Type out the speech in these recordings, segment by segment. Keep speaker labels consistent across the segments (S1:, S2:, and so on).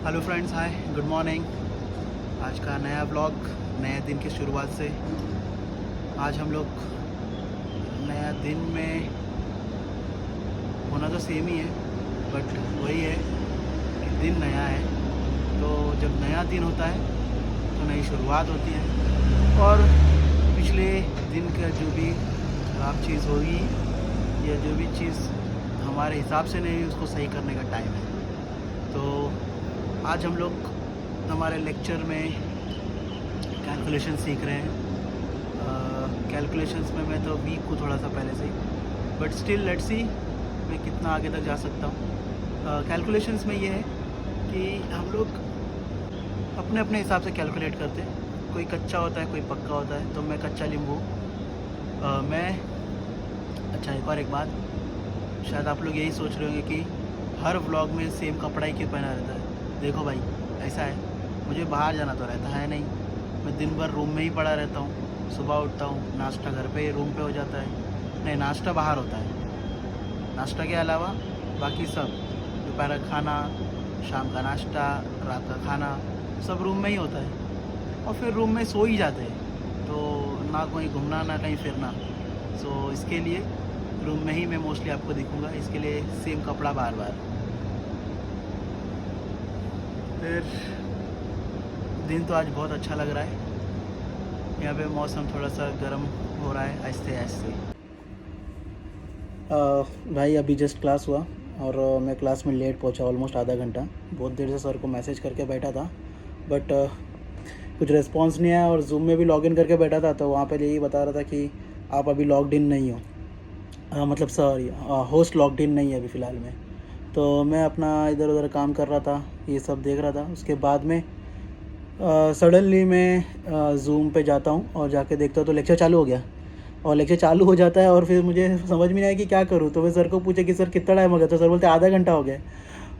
S1: Hello friends, हाय, good morning. आज का नया ब्लॉग, नए दिन की शुरुआत से। आज हम लोग नया दिन में होना तो सेम ही है, बट वही है कि दिन नया है। तो जब नया दिन होता है तो नई शुरुआत होती है, और पिछले दिन का जो भी खराब चीज़ होगी या जो भी चीज़ हमारे हिसाब से नहीं, उसको सही करने का टाइम है। तो आज हम लोग हमारे लेक्चर में कैलकुलेशन सीख रहे हैं। कैलकुलेशंस में मैं तो वीक हूँ थोड़ा सा पहले से ही, बट स्टिल लेट्स सी मैं कितना आगे तक जा सकता हूँ। कैलकुलेशंस में ये है कि हम लोग अपने अपने हिसाब से कैलकुलेट करते हैं। कोई कच्चा होता है, कोई पक्का होता है। तो मैं कच्चा नींबू। मैं अच्छा, एक बात, शायद आप लोग यही सोच रहे होंगे कि हर व्लॉग में सेम कपड़ा ही क्यों पहना रहता है। देखो भाई, ऐसा है, मुझे बाहर जाना तो रहता है नहीं। मैं दिन भर रूम में ही पड़ा रहता हूँ। सुबह उठता हूँ, नाश्ता घर पे रूम पे हो जाता है। नहीं, नाश्ता बाहर होता है। नाश्ता के अलावा बाकी सब, दोपहर का खाना, शाम का नाश्ता, रात का खाना, सब रूम में ही होता है। और फिर रूम में सो ही जाते हैं, तो ना कहीं घूमना ना कहीं फिरना। सो इसके लिए रूम में ही मैं मोस्टली आपको दिखूँगा। इसके लिए सेम कपड़ा बार बार। फिर दिन तो आज बहुत अच्छा लग रहा है। यहाँ पे मौसम थोड़ा सा गर्म हो रहा है आहिस्ते आहिस्ते। भाई अभी जस्ट क्लास हुआ, और मैं क्लास में लेट पहुँचा, ऑलमोस्ट आधा घंटा। बहुत देर से सर को मैसेज करके बैठा था, बट कुछ रिस्पांस नहीं आया। और जूम में भी लॉगिन करके बैठा था, तो वहाँ पे यही बता रहा था कि आप अभी लॉग्ड इन नहीं हो। मतलब सॉरी, होस्ट लॉग्ड इन नहीं है अभी फ़िलहाल में। तो मैं अपना इधर उधर काम कर रहा था, ये सब देख रहा था। उसके बाद में सडनली मैं जूम पे जाता हूँ और जाके देखता हूँ तो लेक्चर चालू हो गया। और लेक्चर चालू हो जाता है और फिर मुझे समझ में नहीं आया कि क्या करूँ। तो मैं सर को पूछा कि सर कितना टाइम हो गया। तो सर बोलते आधा घंटा हो गया।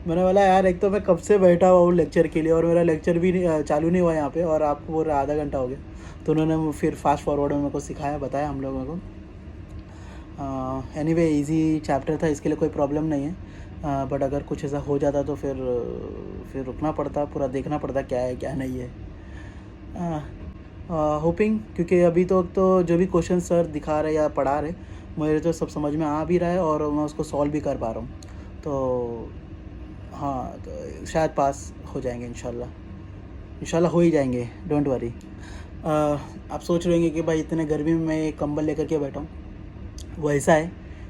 S1: मैंने बोला यार, एक तो मैं कब से बैठा हुआ हूँ लेक्चर के लिए, और मेरा लेक्चर भी चालू नहीं हुआ यहाँ पे, और आपको बोल रहा आधा घंटा हो गया। तो उन्होंने फिर फास्ट फॉरवर्ड में मेरे को सिखाया, बताया हम लोगों को। एनीवे इजी चैप्टर था, इसके लिए कोई प्रॉब्लम नहीं है। बट अगर कुछ ऐसा हो जाता तो फिर रुकना पड़ता, पूरा देखना पड़ता क्या है क्या नहीं है। होपिंग, क्योंकि अभी तो जो भी क्वेश्चन सर दिखा रहे या पढ़ा रहे, मुझे तो सब समझ में आ भी रहा है और मैं उसको सॉल्व भी कर पा रहा हूँ। तो हाँ, तो शायद पास हो जाएंगे इंशाल्लाह हो ही जाएंगे, डोंट वरी। आप सोच रहे होंगे कि भाई इतने गर्मी में मैं कंबल लेकर के बैठा हूँ। वो ऐसा है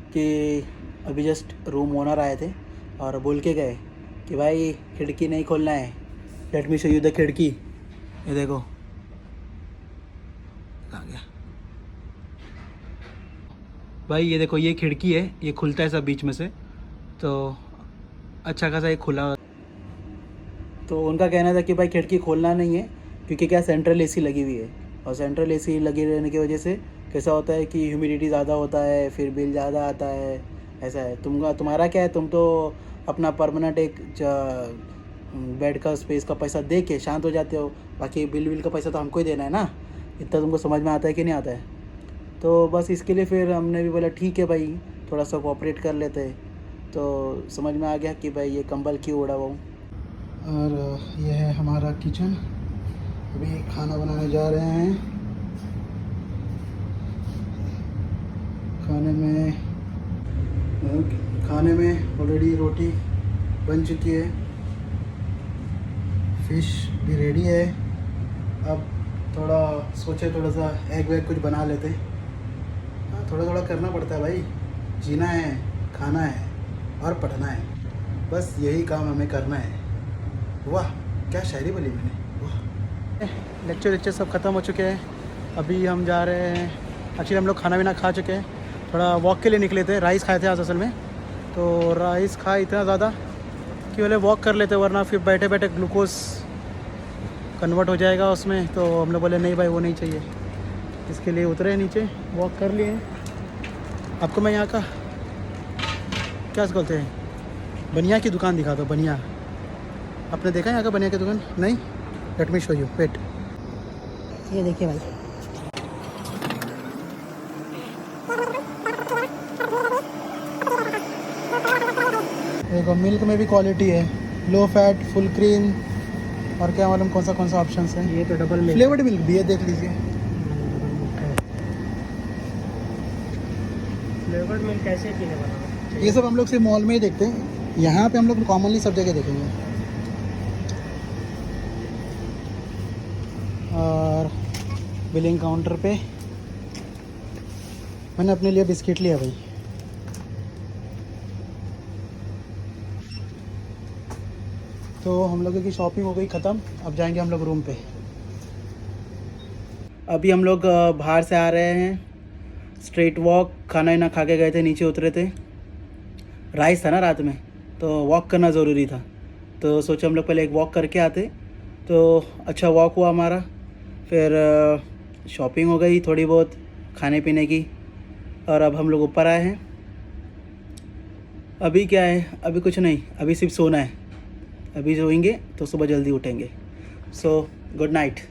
S1: कि अभी जस्ट रूम ओनर आए थे और बोल के गए कि भाई खिड़की नहीं खोलना है। Late me show you the खिड़की। ये देखो, कहाँ गया भाई, ये देखो, ये खिड़की है, ये खुलता है सब बीच में से। तो अच्छा खासा ये खुला। तो उनका कहना था कि भाई खिड़की खोलना नहीं है, क्योंकि क्या सेंट्रल एसी लगी हुई है, और सेंट्रल एसी लगी रहने की वजह से कैसा होता है कि ह्यूमिडिटी ज़्यादा होता है, फिर बिल ज़्यादा आता है। ऐसा है। तुम्हारा क्या है, तुम तो अपना परमानेंट एक बेड का स्पेस का पैसा दे के शांत हो जाते हो। बाकी बिल का पैसा तो हमको ही देना है ना। इतना तुमको समझ में आता है कि नहीं आता है। तो बस इसके लिए फिर हमने भी बोला ठीक है भाई, थोड़ा सा कोऑपरेट कर लेते हैं। तो समझ में आ गया कि भाई ये कंबल क्यों उड़ा हुआ हूँ। और ये है हमारा किचन। अभी खाना बनाने जा रहे हैं। खाने में ऑलरेडी रोटी बन चुकी है, फिश भी रेडी है। अब थोड़ा सा एग वैग कुछ बना लेते। हाँ, थोड़ा थोड़ा करना पड़ता है भाई। जीना है, खाना है और पढ़ना है, बस यही काम हमें करना है। वाह, क्या शायरी बोली मैंने, वाह। लेक्चर सब ख़त्म हो चुके हैं। अभी हम जा रहे हैं, एक्चुअली हम लोग खाना वाना खा चुके हैं। थोड़ा वॉक के लिए निकले थे, राइस खाए थे आज असल में। तो राइस खाए इतना ज़्यादा कि बोले वॉक कर लेते, वरना फिर बैठे बैठे ग्लूकोज कन्वर्ट हो जाएगा उसमें। तो हमने बोले नहीं भाई, वो नहीं चाहिए। इसके लिए उतरे नीचे, वॉक कर लिए। आपको मैं यहाँ का क्या बोलते हैं, बनिया की दुकान दिखा दो। बनिया आपने देखा है यहाँ का बनिया की दुकान? नहीं, let me show you, wait. ये देखिए भाई, देखो मिल्क में भी क्वालिटी है। लो फैट, फुल क्रीम, और क्या मालूम कौन सा ऑप्शन है।
S2: ये तो डबल मिल्क।
S1: फ्लेवर्ड मिल्क भी है, देख लीजिए।
S2: फ्लेवर्ड मिल्क कैसे पीने वाला
S1: ये सब हम लोग सिर्फ मॉल में ही देखते हैं, यहाँ पे हम लोग कॉमनली सब जगह देखेंगे। और बिलिंग काउंटर पे मैंने अपने लिए बिस्किट लिया भाई। तो हम लोगों की शॉपिंग हो गई ख़त्म, अब जाएंगे हम लोग रूम पे। अभी हम लोग बाहर से आ रहे हैं, स्ट्रेट वॉक, खाना वाना खा के गए थे, नीचे उतरे थे। राइस था ना रात में, तो वॉक करना ज़रूरी था, तो सोचा हम लोग पहले एक वॉक करके आते। तो अच्छा वॉक हुआ हमारा, फिर शॉपिंग हो गई थोड़ी बहुत खाने पीने की, और अब हम लोग ऊपर आए हैं। अभी क्या है, अभी कुछ नहीं, अभी सिर्फ सोना है। अभी सोएंगे तो सुबह जल्दी उठेंगे। So good night.